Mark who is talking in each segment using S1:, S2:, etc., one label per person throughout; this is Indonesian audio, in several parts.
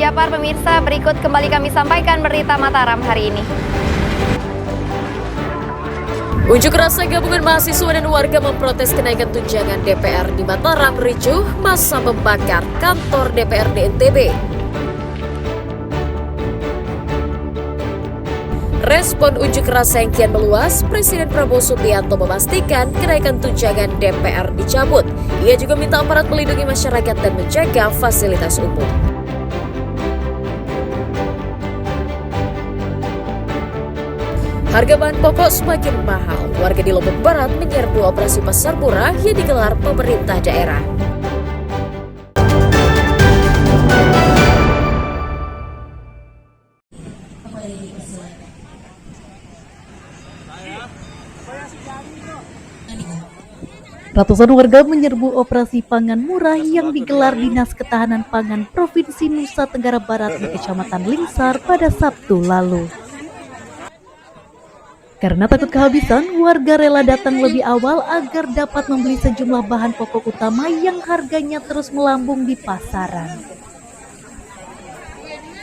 S1: Japar, pemirsa, berikut kembali kami sampaikan berita Mataram hari ini.
S2: Unjuk rasa gabungan mahasiswa dan warga memprotes kenaikan tunjangan DPR di Mataram ricuh, massa membakar kantor DPRD NTB. Respon unjuk rasa yang kian meluas, Presiden Prabowo Subianto memastikan kenaikan tunjangan DPR dicabut. Ia juga minta aparat melindungi masyarakat dan menjaga fasilitas umum. Harga bahan pokok semakin mahal. Warga di Lombok Barat menyerbu operasi pasar murah yang digelar pemerintah daerah.
S3: Ratusan warga menyerbu operasi pangan murah yang digelar Dinas Ketahanan Pangan Provinsi Nusa Tenggara Barat di Kecamatan Lingsar pada Sabtu lalu. Karena takut kehabisan, warga rela datang lebih awal agar dapat membeli sejumlah bahan pokok utama yang harganya terus melambung di pasaran.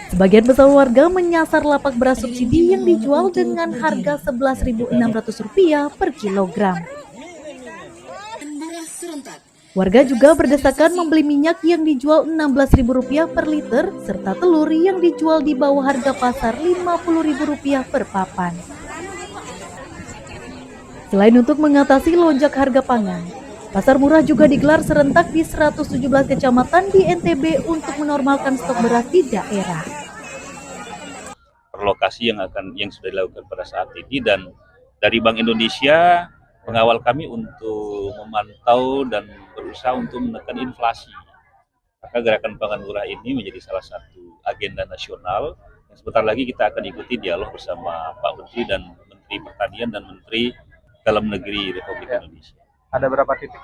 S3: Sebagian besar warga menyasar lapak beras subsidi yang dijual dengan harga Rp11.600 per kilogram. Warga juga berdesakan membeli minyak yang dijual Rp16.000 per liter, serta telur yang dijual di bawah harga pasar Rp50.000 per papan. Selain untuk mengatasi lonjak harga pangan, pasar murah juga digelar serentak di 117 kecamatan di NTB untuk menormalkan stok beras di daerah.
S4: Relokasi yang sudah dilakukan pada saat ini, dan dari Bank Indonesia mengawal kami untuk memantau dan berusaha untuk menekan inflasi. Maka gerakan pangan murah ini menjadi salah satu agenda nasional yang sebentar lagi kita akan ikuti dialog bersama Pak Menteri dan Menteri Pertanian dan Menteri Dalam Negeri Republik Indonesia.
S5: Ada berapa titik?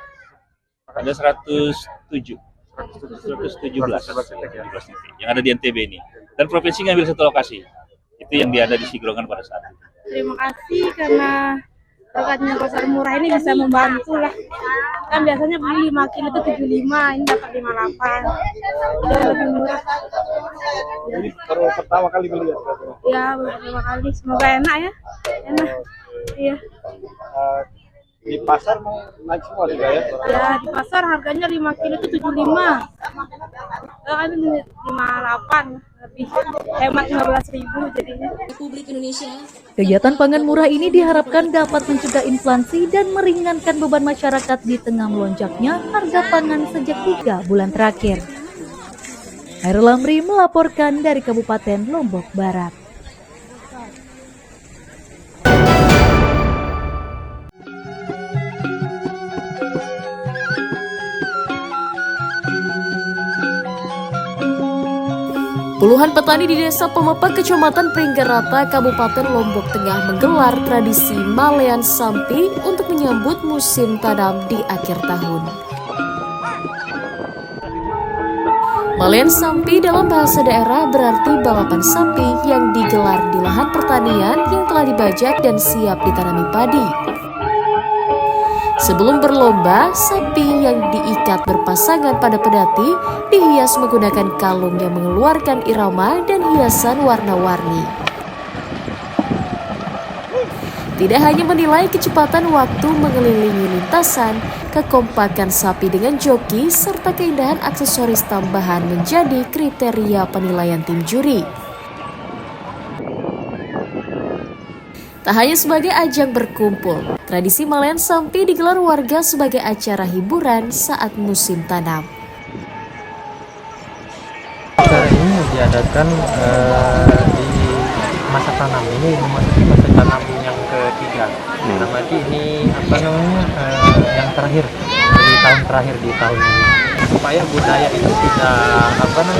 S4: Ada 117 titik yang ada di NTB ini. Dan provinsi ngambil satu lokasi. Itu yang ada di Sigrongan pada saat itu.
S6: Terima kasih karena lokasinya pasar murah ini bisa membantu lah. Kan biasanya beli 5 kilo itu 75, ini dapat 58. Jadi lebih murah.
S5: Ini baru pertama kali beli ya?
S6: Ya, pertama kali. Semoga enak ya. Enak. Iya.
S5: Di pasar mau naik semua juga ya?
S6: Ya, di pasar harganya 5 kilo itu 75. Kan ini 58, lebih hemat 15.000 jadinya.
S3: Kegiatan pangan murah ini diharapkan dapat mencegah inflasi dan meringankan beban masyarakat di tengah melonjaknya harga pangan sejak 3 bulan terakhir. Hairul Amri melaporkan dari Kabupaten Lombok Barat.
S2: Puluhan petani di Desa Pemepak, Kecamatan Pringgarata, Kabupaten Lombok Tengah menggelar tradisi Malean Sampi untuk menyambut musim tanam di akhir tahun. Malean Sampi dalam bahasa daerah berarti balapan sapi yang digelar di lahan pertanian yang telah dibajak dan siap ditanami padi. Sebelum berlomba, sapi yang diikat berpasangan pada pedati dihias menggunakan kalung yang mengeluarkan irama dan hiasan warna-warni. Tidak hanya menilai kecepatan waktu mengelilingi lintasan, kekompakan sapi dengan joki, serta keindahan aksesoris tambahan menjadi kriteria penilaian tim juri. Tak hanya sebagai ajang berkumpul, tradisi Malean Sampi digelar warga sebagai acara hiburan saat musim tanam.
S7: Acara ini diadakan di masa tanam, ini memasuki masa tanam yang ketiga. Berarti ini yang terakhir, di tahun terakhir di tahun ini, supaya budaya itu tidak punah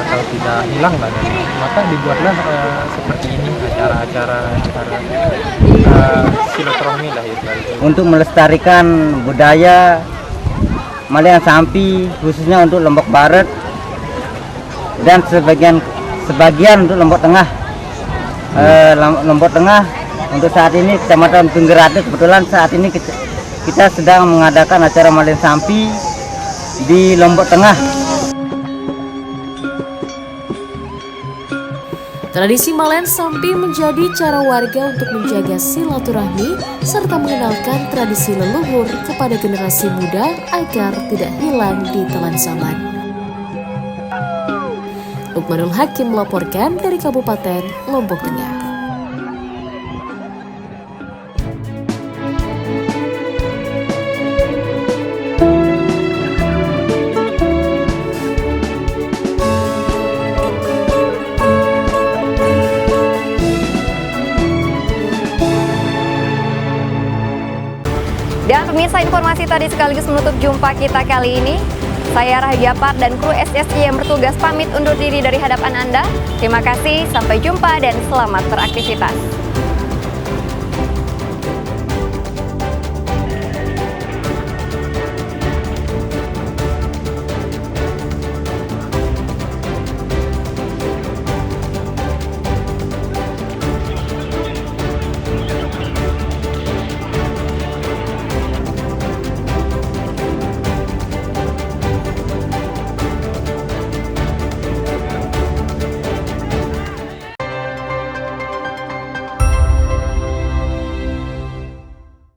S7: atau tidak hilang lah, maka dibuatlah seperti ini acara silaturahmi lah itu.
S8: Untuk melestarikan budaya Malean Sampi khususnya untuk Lombok Barat dan sebagian untuk Lombok Tengah. Lombok Tengah untuk saat ini Kecamatan Pringgarata, kebetulan saat ini kita sedang mengadakan acara Malean Sampi di Lombok Tengah.
S2: Tradisi Malen Sampi menjadi cara warga untuk menjaga silaturahmi serta mengenalkan tradisi leluhur kepada generasi muda agar tidak hilang di telan zaman. Lukmanul Hakim melaporkan dari Kabupaten Lombok Tengah.
S1: Dan pemirsa, informasi tadi sekaligus menutup jumpa kita kali ini. Saya Rahayu Japar dan kru SSI yang bertugas pamit undur diri dari hadapan Anda. Terima kasih, sampai jumpa dan selamat beraktivitas.